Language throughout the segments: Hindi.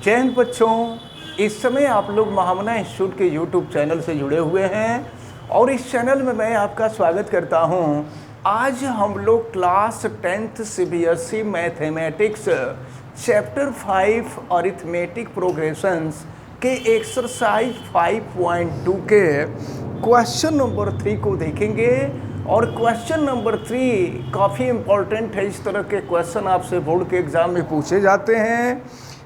जय हिंद बच्चों, इस समय आप लोग महामना इंस्टीट्यूट के यूट्यूब चैनल से जुड़े हुए हैं और इस चैनल में मैं आपका स्वागत करता हूं। आज हम लोग class 10th CBSE mathematics chapter 5 arithmetic progressions के एक्सरसाइज 5.2 के क्वेश्चन नंबर 3 को देखेंगे। और क्वेश्चन नंबर 3 काफ़ी इम्पोर्टेंट है। इस तरह के क्वेश्चन आपसे बोर्ड के एग्जाम में पूछे जाते हैं।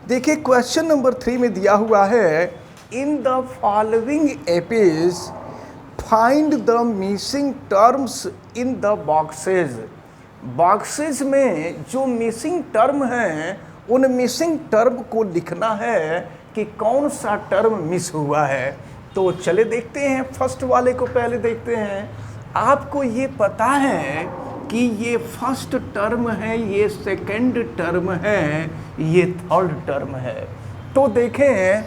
देखिए क्वेश्चन नंबर 3 में दिया हुआ है, in the following APs find the missing terms in the boxes. Boxes में जो मिसिंग टर्म हैं उन मिसिंग टर्म को लिखना है कि कौन सा टर्म मिस हुआ है। तो चले देखते हैं, फर्स्ट वाले को पहले देखते हैं। आपको ये पता है कि ये फर्स्ट टर्म है, ये सेकंड टर्म है, ये थर्ड टर्म है। तो देखें,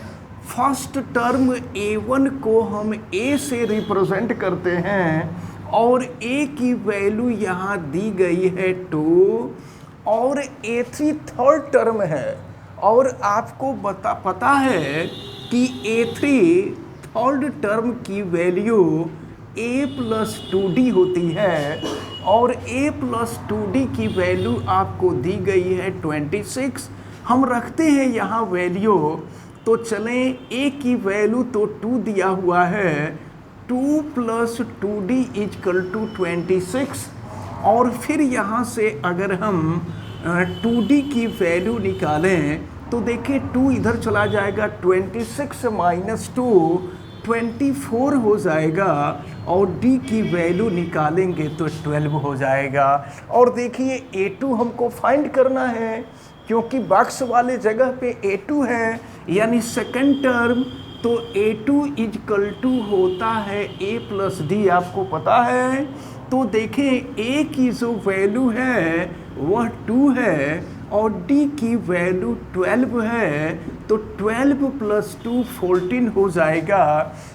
फर्स्ट टर्म a1 को हम a से रिप्रेजेंट करते हैं और a की वैल्यू यहाँ दी गई है 2 और a3 थर्ड टर्म है। और आपको पता है कि a3 थर्ड टर्म की वैल्यू a+2d होती है और a+2d की वैल्यू आपको दी गई है 26। हम रखते हैं यहाँ वैल्यू। तो चलें, a की वैल्यू तो 2 दिया हुआ है, 2 + 2d = 26। और फिर यहाँ से अगर हम 2d की वैल्यू निकालें तो देखिए 2 इधर चला जाएगा, 26 - 2 24 हो जाएगा और d की वैल्यू निकालेंगे तो 12 हो जाएगा। और देखिए a2 हमको फाइंड करना है क्योंकि बॉक्स वाले जगह पे a2 है यानी सेकंड टर्म। तो a2 होता है a+d, आपको पता है। तो देखें a की जो वैल्यू है वह 2 है और d की वैल्यू 12 है। तो 12 + 2 14 हो जाएगा।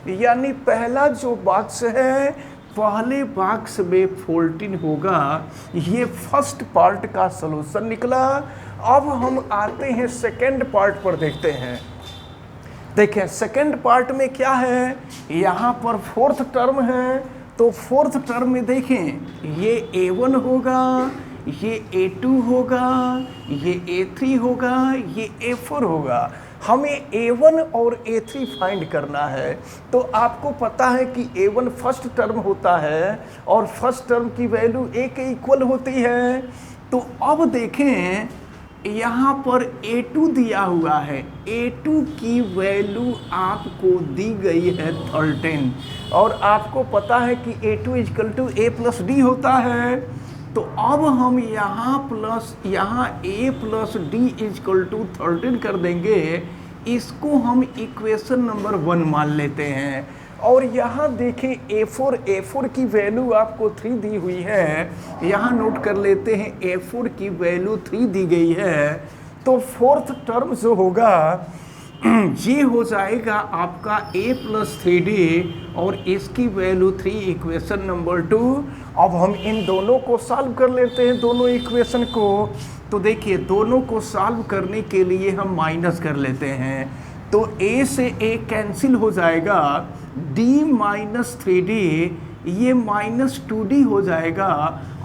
यानी पहला जो बॉक्स है, पहले बॉक्स में 14 होगा। ये फर्स्ट पार्ट का सलूशन निकला। अब हम आते हैं सेकंड पार्ट पर, देखते हैं। देखें सेकंड पार्ट में क्या है, यहाँ पर फोर्थ टर्म है। तो फोर्थ टर्म में देखें, ये a1 होगा, ये a2 होगा, ये a3 होगा, ये a4 होगा। हमें a1 और a3 फाइंड करना है। तो आपको पता है कि a1 फर्स्ट टर्म होता है और फर्स्ट टर्म की वैल्यू a के इक्वल होती है। तो अब देखें, यहाँ पर a2 दिया हुआ है, a2 की वैल्यू आपको दी गई है 13 और आपको पता है कि a2 = a+d होता है। तो अब हम यहाँ a+d = 13 कर देंगे। इसको हम इक्वेशन नंबर 1 मान लेते हैं। और यहाँ देखें a4 की वैल्यू आपको 3 दी हुई है। यहाँ नोट कर लेते हैं, a4 की वैल्यू 3 दी गई है। तो फोर्थ टर्म जो होगा ये हो जाएगा आपका a+3d और इसकी वैल्यू 3, इक्वेशन नंबर 2। अब हम इन दोनों को सॉल्व कर लेते हैं, दोनों इक्वेशन को। तो देखिए दोनों को सॉल्व करने के लिए हम माइनस कर लेते हैं। तो a से a कैंसिल हो जाएगा, d - 3d ये -2d हो जाएगा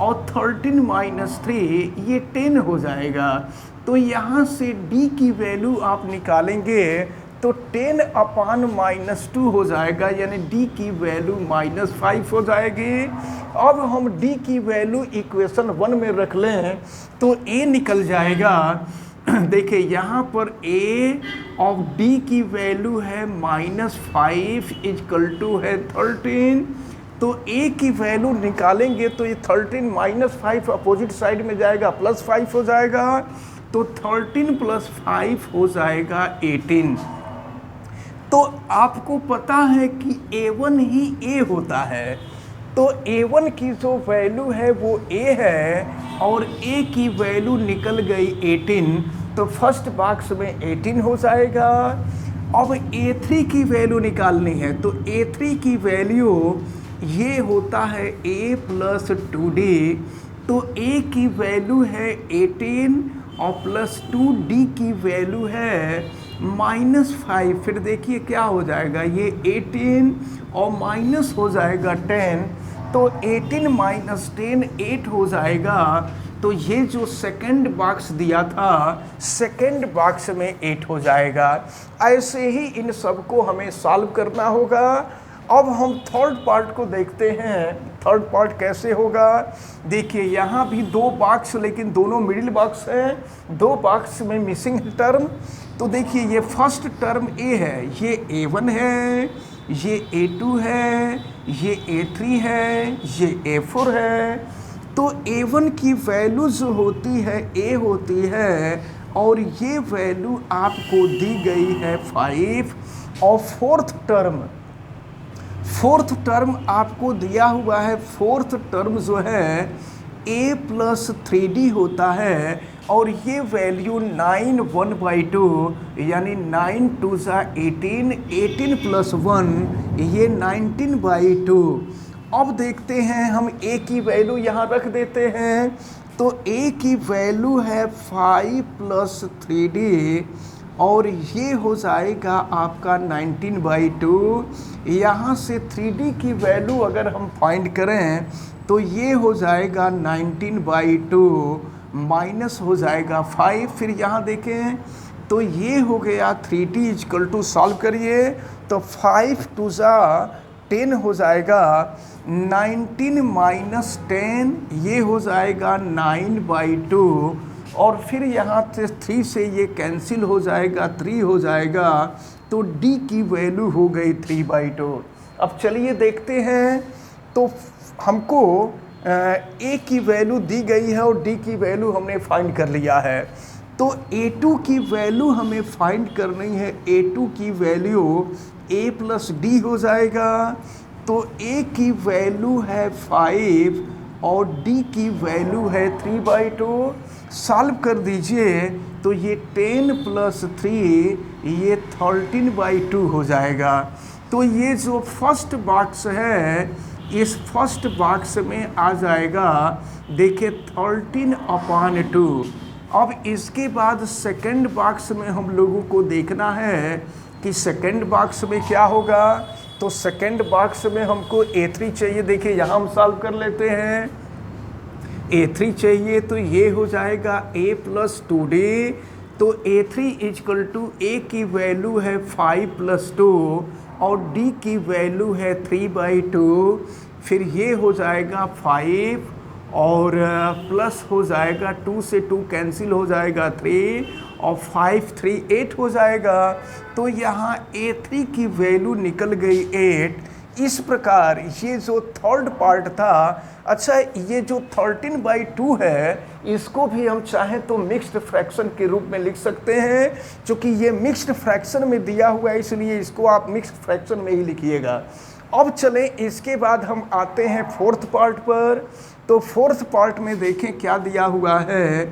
और 13 - 3 ये 10 हो जाएगा। तो यहाँ से d की वैल्यू आप निकालेंगे तो 10/- 2 हो जाएगा, यानी d की वैल्यू -5 हो जाएगी। अब हम d की वैल्यू इक्वेशन 1 में रख लें तो a निकल जाएगा। देखिए यहाँ पर a ऑफ d की वैल्यू है -5 = है 13। तो a की वैल्यू निकालेंगे तो ये 13 - 5 अपोजिट साइड में जाएगा, +5 हो जाएगा। तो 13 + 5 हो जाएगा 18। तो आपको पता है कि a1 ही a होता है। तो a1 की जो वैल्यू है वो a है और a की वैल्यू निकल गई 18। तो फर्स्ट बॉक्स में 18 हो जाएगा। अब a3 की वैल्यू निकालनी है। तो a3 की वैल्यू ये होता है a+2d। तो a की वैल्यू है 18 और +2d की वैल्यू है -5, फिर देखिए क्या हो जाएगा, ये 18 और माइनस हो जाएगा 10, तो 18 माइनस 10 8 हो जाएगा। तो ये जो सेकंड बॉक्स दिया था, सेकंड बॉक्स में 8 हो जाएगा। ऐसे ही इन सबको हमें सॉल्व करना होगा। अब हम थर्ड पार्ट को देखते हैं, थर्ड पार्ट कैसे होगा। देखिए यहाँ भी 2 बॉक्स, लेकिन दोनों मिडिल बॉक्स हैं, 2 बॉक्स में मिसिंग टर्म। तो देखिए ये फर्स्ट टर्म ए है, ये A1 है, ये A2 है, ये A3 है, ये A4 है। तो A1 की वैल्यू जो होती है A होती है, और ये वैल्यू आपको दी गई है 5। और फोर्थ टर्म आपको दिया हुआ है, फोर्थ टर्म जो है A प्लस 3D होता है, और ये वैल्यू 9 1/2, यानी 9 2 ज़ा 18, 18 प्लस 1 ये 19/2। अब देखते हैं हम A की वैल्यू यहाँ रख देते हैं। तो A की वैल्यू है 5 प्लस 3D, और ये हो जाएगा आपका 19/2। यहाँ से 3D की वैल्यू अगर हम फाइंड करें तो ये हो जाएगा 19/2 माइनस हो जाएगा 5। फिर यहाँ देखें तो ये हो गया 3D इजकल टू, सॉल्व करिए तो 5 2 ज़ा 10 हो जाएगा, 19 माइनस 10 ये हो जाएगा 9/2। और फिर यहाँ से 3 से ये कैंसिल हो जाएगा, 3 हो जाएगा। तो D की वैल्यू हो गई 3/2। अब चलिए देखते हैं। तो हमको A की वैल्यू दी गई है और D की वैल्यू हमने फाइंड कर लिया है। तो A2 की वैल्यू हमें फाइंड करनी है। A2 की वैल्यू A प्लस D हो जाएगा। तो A की वैल्यू है 5 और D की वैल्यू है 3/2। सॉल्व कर दीजिए तो ये 10 प्लस 3 ये 13/2 हो जाएगा। तो ये जो फर्स्ट बॉक्स है, इस फर्स्ट बॉक्स में आ जाएगा, देखिए 13/2। अब इसके बाद सेकंड बॉक्स में हम लोगों को देखना है कि सेकंड बॉक्स में क्या होगा। तो सेकंड बॉक्स में हमको A3 चाहिए। देखिए यहाँ हम सॉल्व कर लेते हैं। A3 चाहिए तो ये हो जाएगा A प्लस 2D। तो A3 इजकल टू A की वैल्यू है 5 प्लस 2 और D की वैल्यू है 3/2। फिर ये हो जाएगा 5 और प्लस हो जाएगा 2 से 2 कैंसिल हो जाएगा 3 और 5 3 8 हो जाएगा। तो यहाँ A3 की वैल्यू निकल गई 8। इस प्रकार ये जो थर्ड पार्ट था, अच्छा ये जो 13/2 है, इसको भी हम चाहें तो मिक्स्ड फ्रैक्शन के रूप में लिख सकते हैं। क्योंकि ये मिक्स्ड फ्रैक्शन में दिया हुआ है, इसलिए इसको आप मिक्स्ड फ्रैक्शन में ही लिखिएगा। अब चलें इसके बाद हम आते हैं फोर्थ पार्ट पर। तो फोर्थ पार्ट में देखें क्या दिया हुआ है।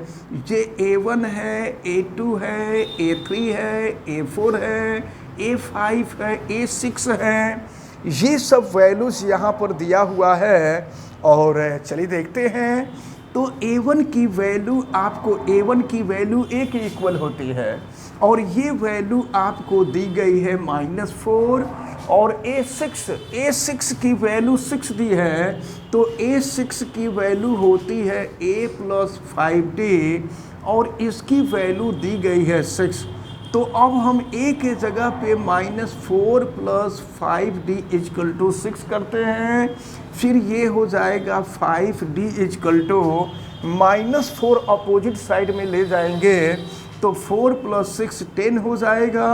ये A1 है, A2 है, A3 है, A4 है, A5 है, A6 है। ये सब वैल्यूज़ यहाँ पर दिया हुआ है। और चलिए देखते हैं। तो A1 की वैल्यू आपको, A1 की वैल्यू A के इक्वल होती है, और ये वैल्यू आपको दी गई है -4। और A6 की वैल्यू 6 दी है। तो A6 की वैल्यू होती है A प्लस 5D, और इसकी वैल्यू दी गई है 6। तो अब हम A के जगह पे -4 प्लस 5D इजकल टू 6 करते हैं। फिर ये हो जाएगा 5D is equal to -4 opposite side में ले जाएंगे तो 4 प्लस 6 10 हो जाएगा।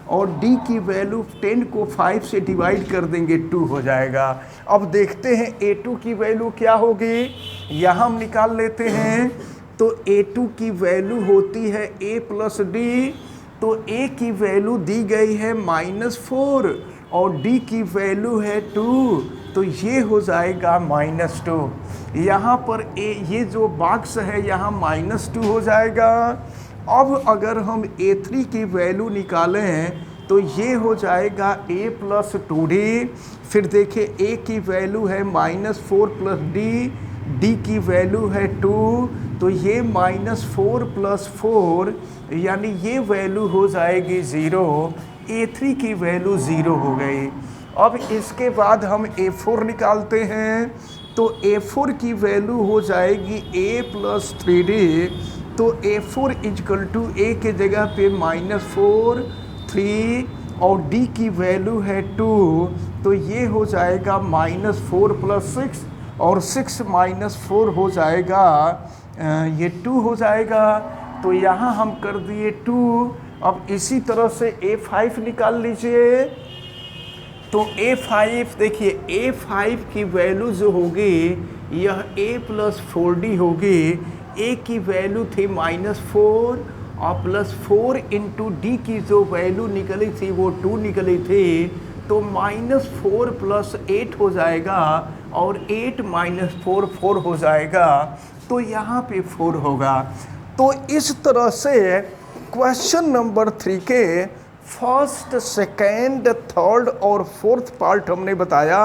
और D की वैल्यू 10 को 5 से डिवाइड कर देंगे 2 हो जाएगा। अब देखते हैं A2 की वैल्यू क्या होगी। यहाँ हम निकाल लेते हैं। तो A2 की वैल्यू होती है A प्लस D। तो A की वैल्यू दी गई है -4 और D की वैल्यू है 2। तो ये हो जाएगा -2। यहाँ पर ये जो बॉक्स है यहाँ -2 हो जाएगा। अब अगर हम A3 की वैल्यू निकालें तो ये हो जाएगा A प्लस 2D। फिर देखिए A की वैल्यू है -4 प्लस D की वैल्यू है 2। तो ये -4 प्लस 4 यानी ये वैल्यू हो जाएगी 0, A3 की वैल्यू 0 हो गई। अब इसके बाद हम A4 निकालते हैं, तो A4 की वैल्यू हो जाएगी A + 3D, तो A4 = A के जगह पे -4 3 और D की वैल्यू है 2, तो ये हो जाएगा -4 + 6 और 6 - 4 हो जाएगा, ये 2 हो जाएगा। तो यहाँ हम कर दिए 2। अब इसी तरह से A5 निकाल लीजिए, तो A5 देखिए, A5 की वैल्यू जो होगी यह A + 4D होगी। A की वैल्यू थी -4 और +4 × D की जो वैल्यू निकली थी वो 2 निकली थी, तो -4 + 8 हो जाएगा और 8 - 4 4 हो जाएगा, तो यहाँ पे 4 होगा। तो इस तरह से क्वेश्चन नंबर 3 के फर्स्ट, सेकेंड, थर्ड और फोर्थ पार्ट हमने बताया।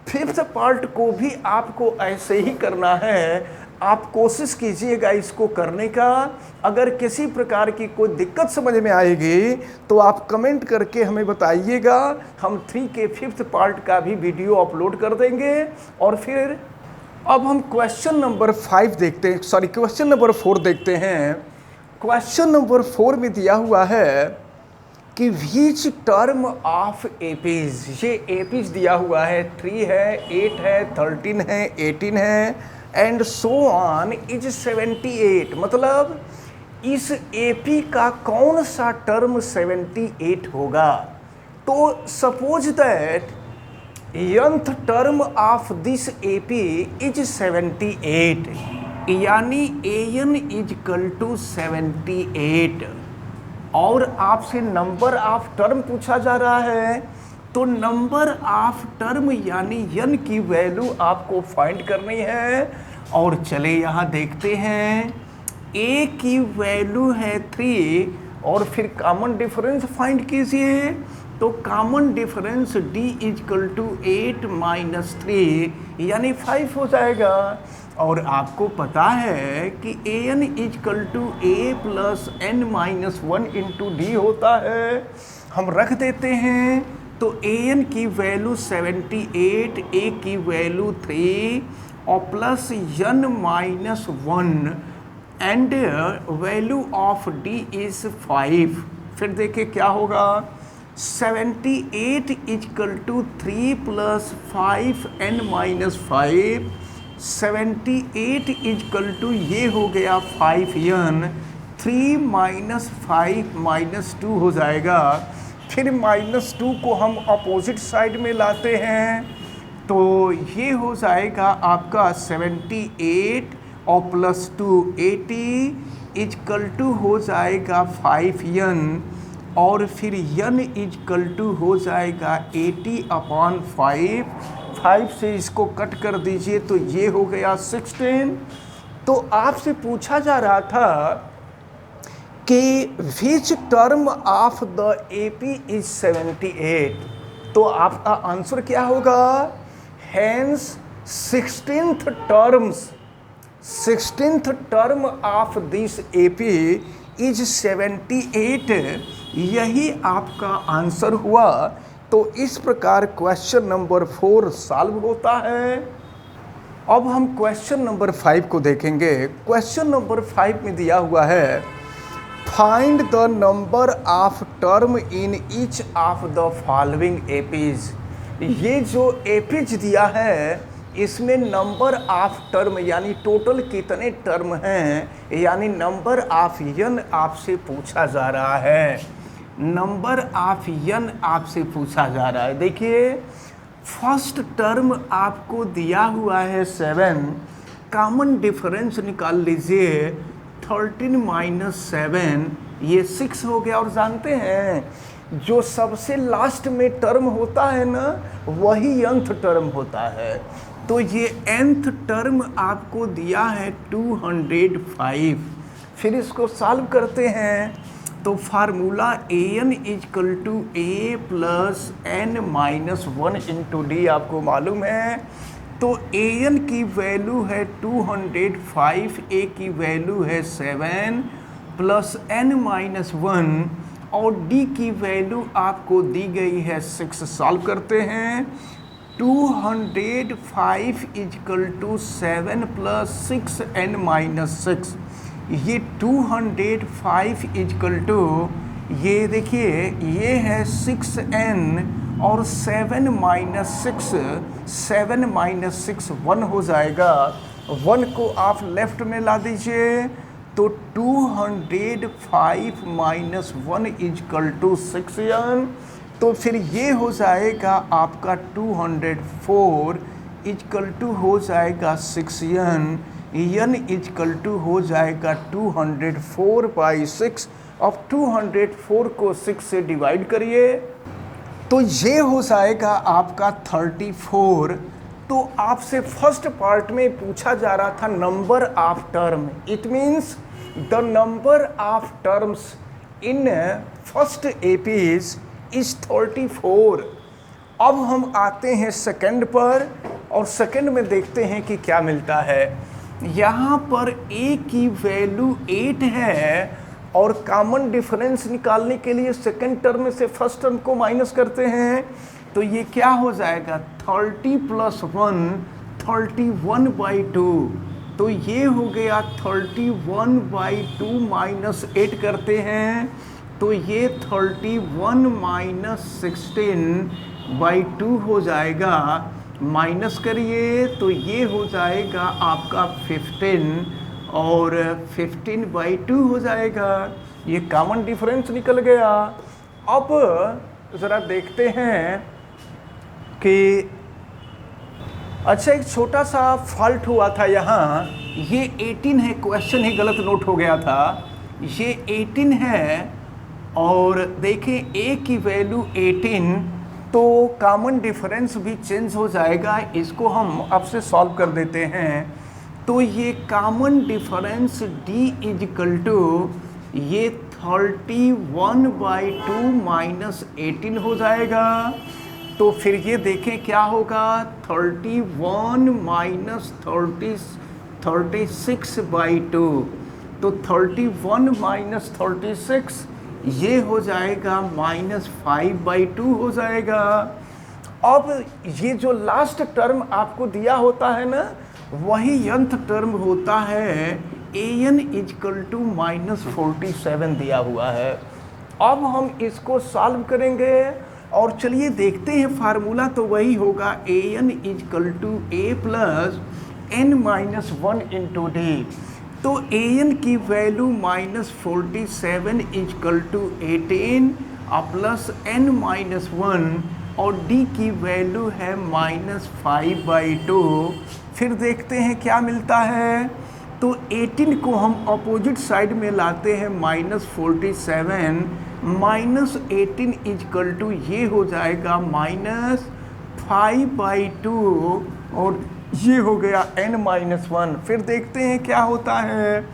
फिफ्थ पार्ट को भी आपको ऐसे ही करना है। आप कोशिश कीजिएगा इसको करने का। अगर किसी प्रकार की कोई दिक्कत समझ में आएगी तो आप कमेंट करके हमें बताइएगा। हम 3 के फिफ्थ पार्ट का भी वीडियो अपलोड कर देंगे। और फिर अब हम क्वेश्चन नंबर 5 देखते हैं, सॉरी क्वेश्चन नंबर 4 देखते हैं। क्वेश्चन नंबर 4 में दिया हुआ है कि व्हिच टर्म ऑफ एपीज, ये एपीज दिया हुआ है, 3 है, 8 है, 13 है, 18 है एंड सो ऑन इज 78। मतलब इस एपी का कौन सा टर्म 78 होगा। तो suppose that nth term of this AP is 78, यानी an = 78 और आपसे नंबर ऑफ टर्म पूछा जा रहा है। तो नंबर ऑफ टर्म यानी n की वैल्यू आपको फाइंड करनी है। और चले यहाँ देखते हैं, a की वैल्यू है 3 और फिर कॉमन डिफरेंस फाइंड कीजिए। तो कॉमन डिफरेंस d = 8 - 3 यानी 5 हो जाएगा। और आपको पता है कि an = A + n - 1 × D होता है। हम रख देते हैं, तो an की वैल्यू 78, a की वैल्यू 3 और plus n - 1 and value of d is 5। फिर देखिए क्या होगा, 78 = 3 + 5n - 5, 78 = ये हो गया 5n, 3 - 5 - 2 हो जाएगा। फिर -2 को हम अपोजिट साइड में लाते हैं, तो ये हो जाएगा आपका 78 और +2 80 = हो जाएगा 5n और फिर n = हो जाएगा 80/5। 5 से इसको कट कर दीजिए तो ये हो गया 16। तो आपसे पूछा जा रहा था कि which term of the AP is 78, तो आपका आंसर क्या होगा, hence 16th term of this AP is 78, यही आपका आंसर हुआ। तो इस प्रकार क्वेश्चन नंबर 4 सॉल्व होता है। अब हम क्वेश्चन नंबर 5 को देखेंगे। क्वेश्चन नंबर 5 में दिया हुआ है, find the number of term in each of the following APs. ये जो एपीज दिया है इसमें नंबर ऑफ टर्म यानी टोटल कितने टर्म हैं, यानी नंबर ऑफ n आपसे पूछा जा रहा है। नंबर ऑफ n आपसे पूछा जा रहा है। देखिए फर्स्ट टर्म आपको दिया हुआ है 7, कॉमन डिफरेंस निकाल लीजिए, 13 - 7 ये 6 हो गया। और जानते हैं जो सबसे लास्ट में टर्म होता है ना, वही nth टर्म होता है। तो ये nth टर्म आपको दिया है 205। फिर इसको सॉल्व करते हैं, तो formula an = A + n - 1 × D आपको मालूम है। तो an की वैल्यू है 205, a की वैल्यू है 7 प्लस n माइनस 1 और d की वैल्यू आपको दी गई है 6। सॉल्व करते हैं। 205 is equal to 7 plus 6n minus 6। ये 205 इजकल टू, ये देखिए ये है 6n और 7 माइनस 6, 7 माइनस 6 1 हो जाएगा। 1 को आप लेफ्ट में ला दीजिए तो 205 माइनस 1 इजकल टू 6n। तो फिर ये हो जाएगा आपका 204 इजकल टू हो जाएगा 6n, n इजकल टू हो जाएगा 204/6। अब 204 को 6 से डिवाइड करिए तो ये हो जाएगा आपका 34। तो आपसे फर्स्ट पार्ट में पूछा जा रहा था number of term, it means the number of terms in first APs is 34। अब हम आते हैं सेकंड पर और सेकंड में देखते हैं कि क्या मिलता है। यहाँ पर a की वैल्यू 8 है और कॉमन डिफरेंस निकालने के लिए सेकंड टर्म में से फर्स्ट टर्म को माइनस करते हैं तो ये क्या हो जाएगा 30 प्लस 1 31/2। तो ये हो गया 31/2 माइनस 8 करते हैं तो ये 31 माइनस 16/2 हो जाएगा। माइनस करिए तो ये हो जाएगा आपका 15 और 15/2 हो जाएगा। ये कॉमन डिफरेंस निकल गया। अब ज़रा देखते हैं कि अच्छा एक छोटा सा फॉल्ट हुआ था यहाँ, ये 18 है, क्वेश्चन ही गलत नोट हो गया था। ये 18 है और देखें a की वैल्यू 18 तो कॉमन डिफरेंस भी चेंज हो जाएगा। इसको हम आपसे सॉल्व कर देते हैं। तो ये common difference d is equal to ये 31/2 माइनस 18 हो जाएगा। तो फिर ये देखें क्या होगा 31 माइनस 36/2। तो 31 माइनस 36 ये हो जाएगा -5/2 हो जाएगा। अब ये जो लास्ट टर्म आपको दिया होता है ना वही nth टर्म होता है an इजकल टू -47 दिया हुआ है। अब हम इसको सॉल्व करेंगे और चलिए देखते हैं फार्मूला तो वही होगा an is equal to a plus n-1 into D. तो an की value -47 is equal to 18 plus n-1 और d की वैल्यू है -5/2। फिर देखते हैं क्या मिलता है। तो 18 को हम अपोजिट साइड में लाते हैं -47 -18 इजकल टू ये हो जाएगा -5/2 और ये हो गया n-1। फिर देखते हैं क्या होता है।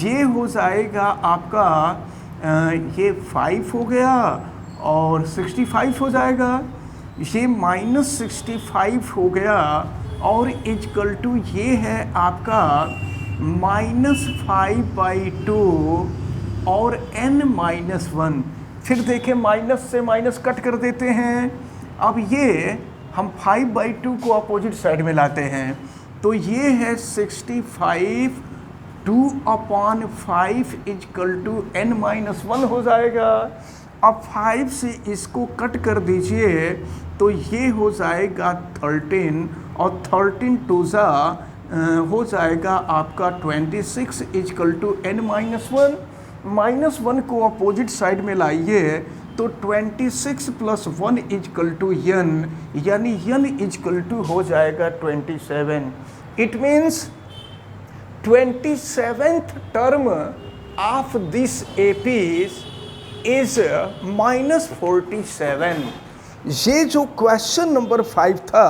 ये हो जाएगा आपका ये 5 हो गया और 65 हो जाएगा। ये -65 हो गया और इजकल टू ये है आपका -5/2 और n-1। फिर देखें माइनस से माइनस कट कर देते हैं। अब ये हम 5/2 को अपोजिट साइड में लाते हैं तो ये है 65 2/5 इजकल टू n-1 हो जाएगा। अब 5 से इसको कट कर दीजिए तो ये हो जाएगा 13 और 13 टूजा हो जाएगा आपका 26 इजकल टू n-1। -1 को अपोजिट साइड में लाइए तो 26 प्लस 1 इजकल टू n, यानी n इजकल टू हो जाएगा 27। It means 27th term of this APs is -47। ये जो क्वेश्चन नंबर 5 था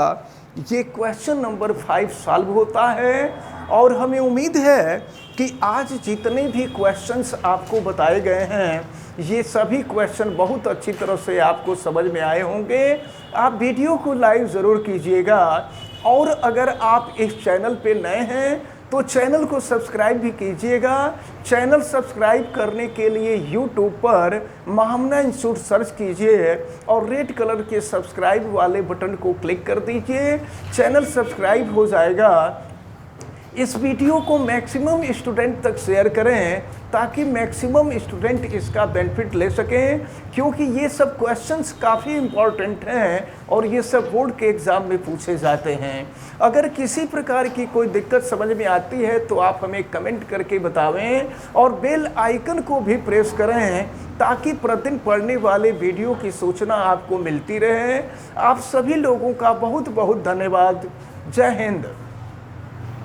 ये क्वेश्चन नंबर 5 सॉल्व होता है और हमें उम्मीद है कि आज जितने भी क्वेश्चंस आपको बताए गए हैं ये सभी क्वेश्चन बहुत अच्छी तरह से आपको समझ में आए होंगे। आप वीडियो को लाइक ज़रूर कीजिएगा और अगर आप इस चैनल पे नए हैं तो चैनल को सब्सक्राइब भी कीजिएगा। चैनल सब्सक्राइब करने के लिए यूट्यूब पर महामना इंस्टीट्यूट सर्च कीजिए और रेड कलर के सब्सक्राइब वाले बटन को क्लिक कर दीजिए। चैनल सब्सक्राइब हो जाएगा। इस वीडियो को मैक्सिमम स्टूडेंट तक शेयर करें ताकि मैक्सिमम स्टूडेंट इसका बेनिफिट ले सकें, क्योंकि ये सब क्वेश्चंस काफ़ी इम्पॉर्टेंट हैं और ये सब बोर्ड के एग्ज़ाम में पूछे जाते हैं। अगर किसी प्रकार की कोई दिक्कत समझ में आती है तो आप हमें कमेंट करके बतावें और बेल आइकन को भी प्रेस करें ताकि प्रतिदिन पढ़ने वाले वीडियो की सूचना आपको मिलती रहे। आप सभी लोगों का बहुत बहुत धन्यवाद। जय हिंद।